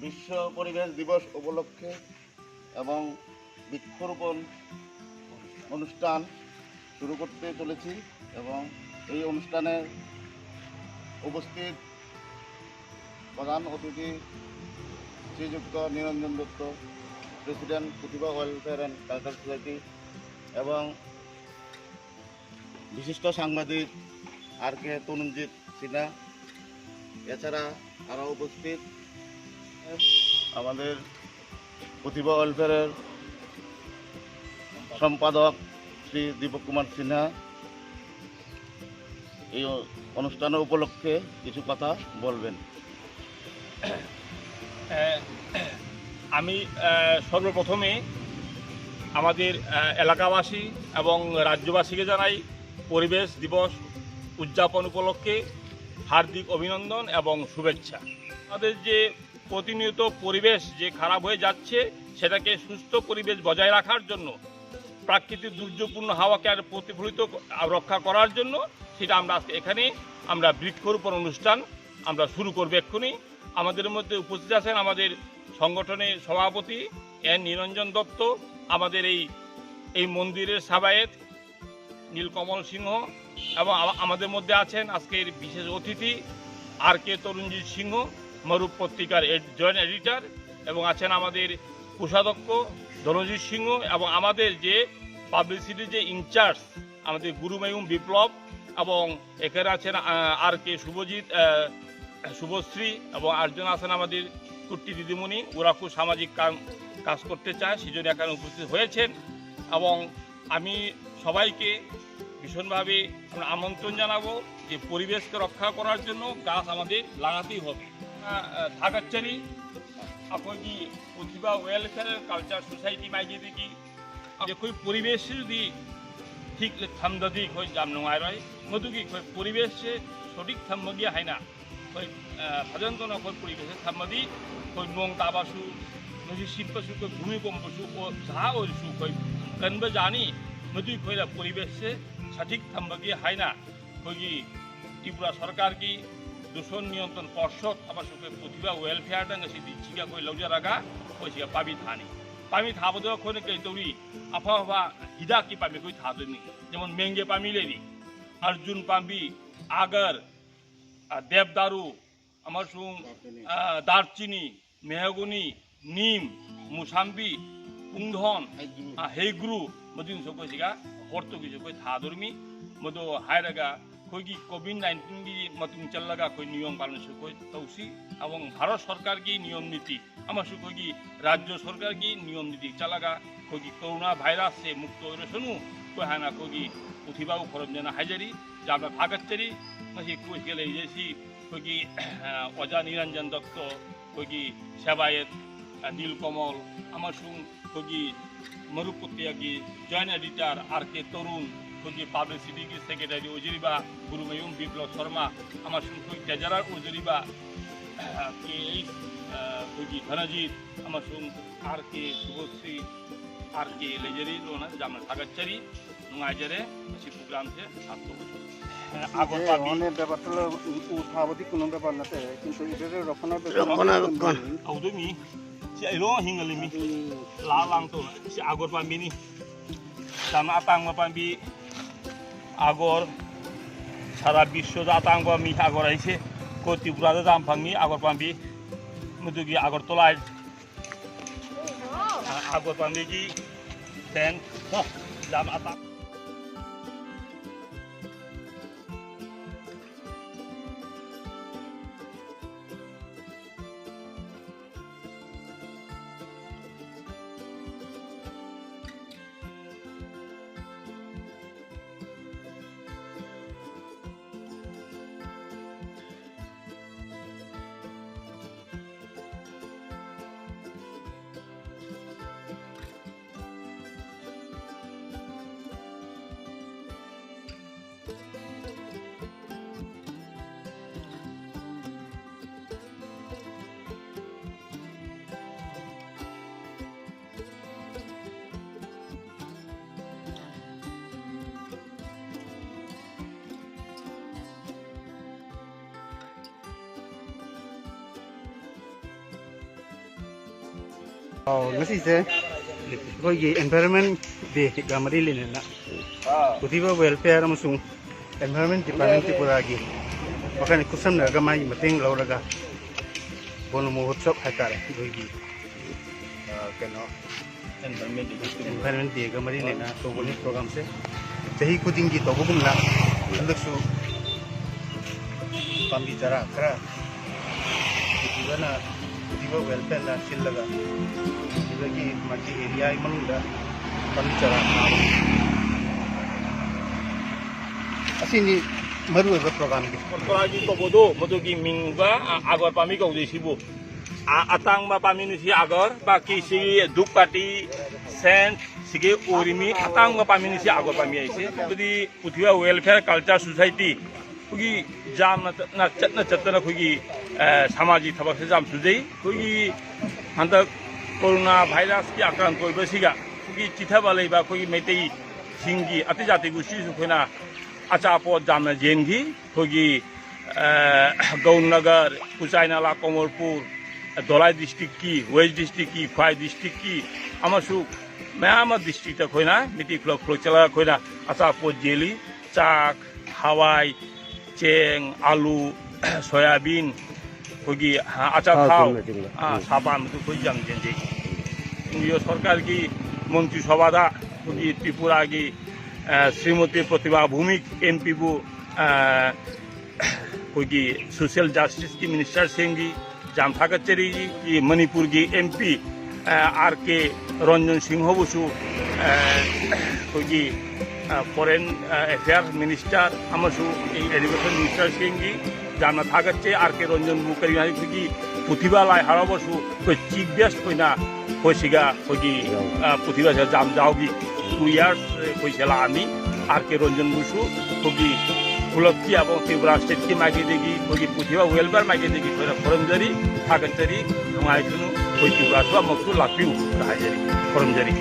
বিশ্ব পরিবেশ দিবস উপলক্ষে এবং বৃক্ষরোপণ অনুষ্ঠান শুরু করতে চলেছি এবং এই অনুষ্ঠানে উপস্থিত প্রধান অতিথি শ্রীযুক্ত Niranjan Dutta, president Pratibha welfare and culture society এবং বিশিষ্ট সাংবাদিক আর কে তরুণজিৎ সিনহা। এছাড়া আরও উপস্থিত আমাদের প্রতিভা ওয়েলফেয়ারের সম্পাদক শ্রী দীপক কুমার সিনহা। এই অনুষ্ঠানের উপলক্ষে কিছু কথা বলবেন। আমি সর্বপ্রথমে আমাদের এলাকাবাসী এবং রাজ্যবাসীকে জানাই পরিবেশ দিবস উদযাপন উপলক্ষে হার্দিক অভিনন্দন এবং শুভেচ্ছা। আমাদের যে প্রতিনিয়ত পরিবেশ যে খারাপ হয়ে যাচ্ছে সেটাকে সুস্থ পরিবেশ বজায় রাখার জন্য, প্রাকৃতিক দুর্যোগপূর্ণ হাওয়াকে আর প্রতিফলিত রক্ষা করার জন্য সেটা আমরা আজকে এখানে আমরা বৃক্ষরোপণ অনুষ্ঠান আমরা শুরু করবো এক্ষুনি। আমাদের মধ্যে উপস্থিত আছেন আমাদের সংগঠনের সভাপতি এন নিরঞ্জন দত্ত, আমাদের এই মন্দিরের সেবায়েত নীলকমল সিংহ, এবং আমাদের মধ্যে আছেন আজকের বিশেষ অতিথি আর কে তরুণজিৎ সিংহ, মরূপ পত্রিকার জয়েন্ট এডিটর, এবং আছেন আমাদের কোষাধ্যক্ষ ধনজিৎ সিংহ, এবং আমাদের যে পাবলিসিটির যে ইনচার্জ আমাদের গুরুমায়ুম বিপ্লব, এবং এখানে আছেন আর কে শুভশ্রী, এবং আরেকজন আছেন আমাদের কুট্টি দিদিমণি। ওরা খুব সামাজিক কাজ করতে চায়, সেজন্য এখানে উপস্থিত হয়েছেন। এবং আমি সবাইকে ভীষণভাবে আমন্ত্রণ জানাবো যে পরিবেশকে রক্ষা করার জন্য গাছ আমাদের লাগাতেই হবে। থাকাচ্চারি আপনার প্রতিভা ওয়েলফেয়ার কালচার সোসাইটি মাইকে দেখি দেখো পরিবেশ যদি ঠিক থামদি খোঁজ জাম নয় রয় মধুকি পরিবেশে সঠিক থাম্মগিয়া হয় না সাধারণত নখর পরিবেশে থাম্মদি নং তাবাসু নজি শিল্পসু ভূমিকম্পসু ও যা ওরসু কনবে জানি मधुई खोला परिवेश से सठिक थम्बगी है ना खोगी त्रिपुरा सरकार की दूषण नियंत्रण पर्षद आबार सुखे प्रतिभा वेलफेयर दंग से दिचिका कोई लौजा रगा कोई सिगा पाबी थानी पामी थाबदो खोने के तौरी आफा हिदा की पामी कोई थादनी जेमन मेंगे पामी लेरी अर्जुन पामी आगर देवदारू आमार सुं दारचिनी मेहगनी नीम मुसाम्बी पुंगधन हेग्रु मधुन सोकोसिगा हर्तोगी कोई थादरमी मधु हायरगा कोई कोविड-19 की मतुंग चलगा कोई नियम पालन से कोई तौसी एवं भारत सरकार की नियम नीति आमासु कोई राज्य सरकार की नियम नीति चलगा कोई कोरोना भाइरस से मुक्त रेसनु कोई हाना कोई प्रतिभा खरमजना हाजारी जाबा भागच्चरी मसी कोई गेले जैसी कोई अजा निरंजन दत्त कोई सेवायत नीलकमल आमासु कोई मरुपत्तिया की जॉइंट एडिटर आर के तरुण कोई पाब्लिसिटी की सेक्रेटरी उजरीबा गुरुमयुम विप्लव शर्मा आमार कोई ट्रेजारार उजरीबा के कोई धनजीत आमार आर के शुभश्री आर के लेजरी लोना जामना सागाच्चारी नंगाइजारे इसी प्रोग्राम से आपको আগর পাবি ব্যাপারটা উঠাবতি কোনো ব্যাপার না কিন্তু এটারে রক্ষণাবেক্ষণ আউদমি si ai lo hingali mi la lang to si agor pambi ni sama atang ma pambi agor sara bisho da atang ba mi agor aise ko Tripura da dam phangni agor pambi mudugi agor tolai agor pambi ki then jam atang ngasize ꯑꯩꯈꯣꯏꯒꯤ environment ꯗꯦꯒ ꯃꯔꯤ ꯂꯩꯅꯅ ꯄꯨꯊꯤꯕ welfare ꯑꯃꯁꯨꯡ environment department ꯇ꯭ꯔꯤꯄꯨꯔꯥꯒꯤ ꯋꯥꯈꯜ ꯈꯨꯠꯁꯝꯅꯔꯒ ꯃꯥꯒꯤ ꯃꯇꯦꯡ ꯂꯧꯔꯒ bone ꯃꯍꯣꯠꯁꯕ ꯍꯥꯏꯇꯥꯔꯦ ꯑꯩꯈꯣꯏꯒꯤ ꯀꯩꯅꯣ ꯏꯟꯚꯥꯏꯔꯟꯃꯦꯟ ꯗꯦꯒ ꯃꯔꯤ ꯂꯩꯅꯅ ꯇꯧꯕꯅꯤ ꯄ꯭ꯔꯣꯒ꯭ꯔꯥꯝꯁꯦ ꯆꯍꯤ ꯈꯨꯗꯤꯡꯒꯤ ꯇꯧꯕꯒꯨꯝꯅ ꯍꯟꯗꯛꯁꯨ ꯄꯥꯝꯕꯤ ꯆꯥꯔꯥ ꯈꯔ ꯄꯨꯊꯤꯕ ꯋꯦꯜꯐꯤꯌꯔꯅ ꯁꯤꯜꯂꯒ ꯁꯤꯗꯒꯤ ꯃꯥꯒꯤ ꯑꯦꯔꯤꯌꯥ ꯃꯅꯨꯡꯗ ꯄꯥꯝꯕꯤ ꯆꯥꯔꯥ ꯊꯥꯕ ꯑꯁꯤꯅꯤ ꯃꯔꯨꯑꯣꯏꯕ ꯄ꯭ꯔꯣꯒ꯭ꯔꯥꯝꯒꯤ ꯇꯧꯕꯗꯣ ꯃꯗꯨꯒꯤ ꯃꯤꯡꯕ ꯑꯒꯔ ꯄꯥꯝꯕꯤ ꯀꯧꯗꯣꯏꯁꯤꯕꯨ ꯑꯇꯥꯡꯕ ꯄꯥꯝꯕꯤꯅꯤꯁꯤ ꯑꯒꯔ ꯕꯥꯀꯤ ꯁꯤꯒꯤ ꯙꯨꯞ ꯀꯥꯇꯤ ꯁꯦꯟ ꯁꯤꯒꯤ ꯑꯣꯔꯤꯃꯤ ꯑꯇꯥꯡꯕ ꯄꯥꯝꯕꯤꯅꯤꯁꯤ ꯑꯒꯔ ꯄꯥꯝꯕꯤ ꯍꯥꯏꯁꯦ ꯑꯗꯨꯗꯤ ꯄꯨꯊꯤꯕ ꯋꯦꯜꯐꯤꯌꯔ ꯀꯜꯆꯔ ꯁꯣꯁꯥꯏꯇꯤ ꯑꯩꯈꯣꯏꯒꯤ ꯌꯥꯝꯅ ꯆꯠꯇꯅ ꯑꯩꯈꯣꯏꯒꯤ ꯁꯃꯥꯖꯤक ꯊꯕꯛꯁꯦ ꯌꯥꯝ ꯁꯨꯖꯩ ꯑꯩꯈꯣꯏꯒꯤ ꯍꯟꯗꯛ ꯀꯣꯔꯣꯅꯥ ꯚꯥꯏꯔꯁꯀꯤ ꯑꯀ꯭ꯔꯥꯟꯇ ꯑꯣꯏꯕꯁꯤꯒ ꯑꯩꯈꯣꯏꯒꯤ ꯆꯤꯊꯕ ꯂꯩꯕ ꯑꯩꯈꯣꯏꯒꯤ ꯃꯩꯇꯩꯁꯤꯡꯒꯤ ꯑꯇꯩ ꯖꯥꯇꯤꯕꯨ ꯁꯤꯁꯨ ꯑꯩꯈꯣꯏꯅ अचापोत जामना जेनगी होगी गौनगर कुचाई नाला कोमलपुर धोलाई डिस्ट्रिक्ट की वेस्ट डिस्ट्रिक्ट की ख्वाई डिस्ट्रिक्ट की अमसु मैम डिस्ट्रिक्ट खोना मिट्टी फ्लो फ्लो चला खोना अचापोत जेली चाक हवाई चेंग आलू सोयाबीन होगी अचा थाव साबान कोई जाम जेनजे यो सरकार की मंत्री सभा होगी त्रिपुरा की श्रीमती प्रतिभा भूमिक एमपी बु कोई सोशल जस्टिस की मिनिस्टर सेंगी जामथागचेरी की मणिपुर की MP are K Ranjan Singh बुसु कोई फॉरेन अफेयर मिनिस्टर अमसु एजुकेशन मिनिस्टर सेंगी जामथागचे आर के रंजन बु करी कोई प्रतिभा लाई हराबसु कोई चीफ गेस्ट कोइना कोसिगा कोई प्रतिभा से जाम जाओगी 2 years कोई चला आमी आर के रंजन बुसु कोई पुलकी अब त्रिपुरा स्टेट की मागी देगी कोई पुथिबा वेलफेयर मागी देगी कोई फॉरमजरी थागचरी नुंगाइसुनु कोई त्रिपुरा सु मक्सु लापिउ हाइजरी फॉरमजरी